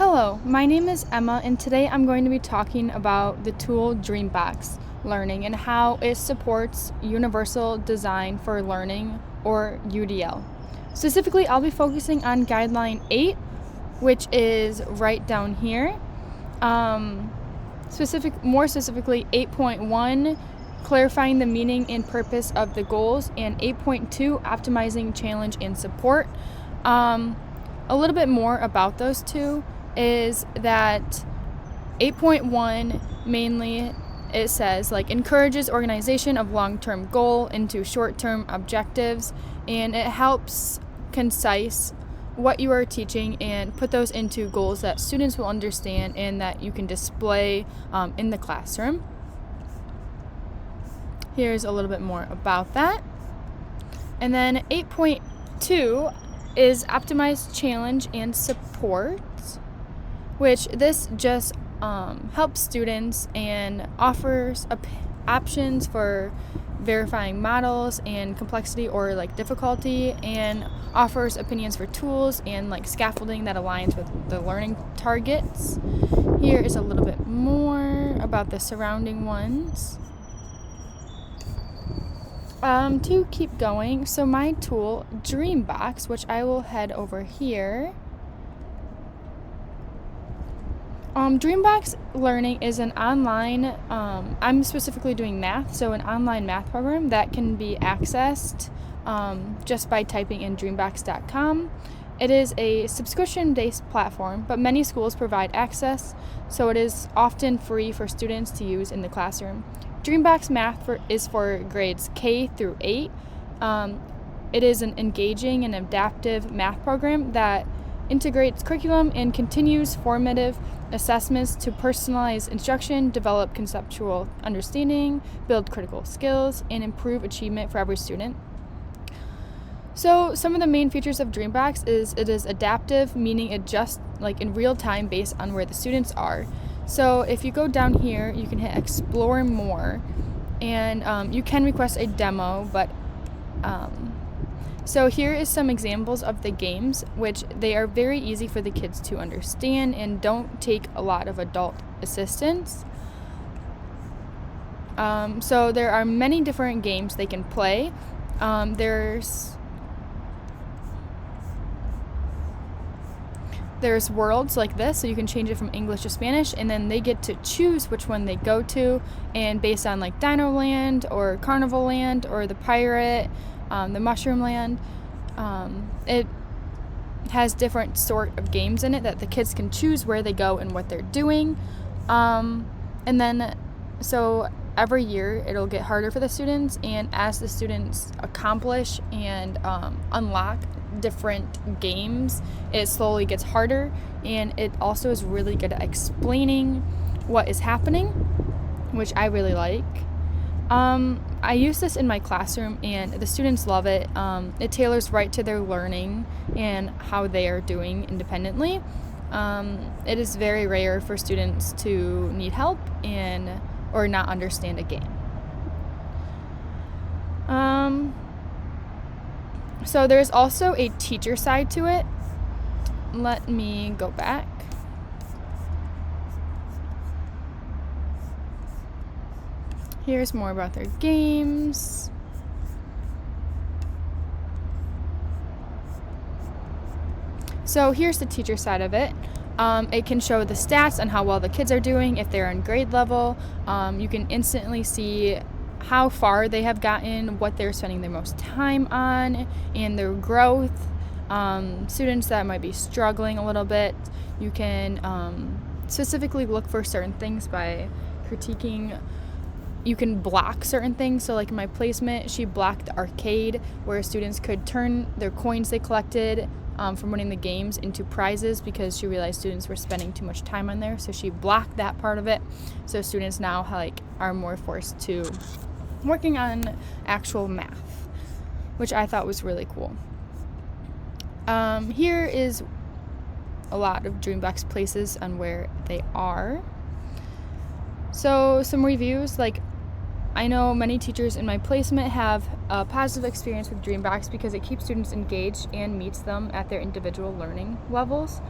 Hello, my name is Emma, and today I'm going to be talking about the tool Dreambox Learning and how it supports Universal Design for Learning, or UDL. Specifically, I'll be focusing on Guideline 8, which is right down here. More specifically, 8.1, clarifying the meaning and purpose of the goals, and 8.2, optimizing challenge and support. A little bit more about those two is that 8.1 mainly it says encourages organization of long-term goal into short-term objectives, and it helps concise what you are teaching and put those into goals that students will understand and that you can display in the classroom. Here's a little bit more about that. And then 8.2 is optimized challenge and support, which this just helps students and offers options for verifying models and complexity or difficulty, and offers opinions for tools and scaffolding that aligns with the learning targets. Here is a little bit more about the surrounding ones. To keep going, so my tool Dreambox, which I will head over here. Dreambox Learning is an online, I'm specifically doing math, so an online math program that can be accessed just by typing in dreambox.com. It is a subscription-based platform, but many schools provide access, so it is often free for students to use in the classroom. Dreambox Math is for grades K through 8. It is an engaging and adaptive math program that integrates curriculum and continuous formative assessments to personalize instruction, develop conceptual understanding, build critical skills, and improve achievement for every student. So some of the main features of Dreambox is it is adaptive, meaning it just in real time based on where the students are. So if you go down here, you can hit explore more, and you can request a demo, but so here is some examples of the games, which they are very easy for the kids to understand and don't take a lot of adult assistance. So there are many different games they can play. There's worlds like this, so you can change it from English to Spanish, and then they get to choose which one they go to, and based on Dino Land or Carnival Land or the Pirate, the Mushroom Land, it has different sort of games in it that the kids can choose where they go and what they're doing. And then so every year it'll get harder for the students, and as the students accomplish and unlock different games, it slowly gets harder, and it also is really good at explaining what is happening, which I really like. I use this in my classroom, and the students love it. It tailors right to their learning and how they are doing independently. It is very rare for students to need help or not understand a game. So there's also a teacher side to it. Let me go back. Here's more about their games. So here's the teacher side of it. It can show the stats on how well the kids are doing, if they're on grade level. You can instantly see how far they have gotten, what they're spending their most time on, and their growth. Students that might be struggling a little bit, you can specifically look for certain things by critiquing. You can block certain things. So in my placement, she blocked the arcade where students could turn their coins they collected from winning the games into prizes because she realized students were spending too much time on there. So she blocked that part of it. So students now are more forced to working on actual math, which I thought was really cool. Here is a lot of Dreambox places on where they are. So some reviews, I know many teachers in my placement have a positive experience with Dreambox because it keeps students engaged and meets them at their individual learning levels.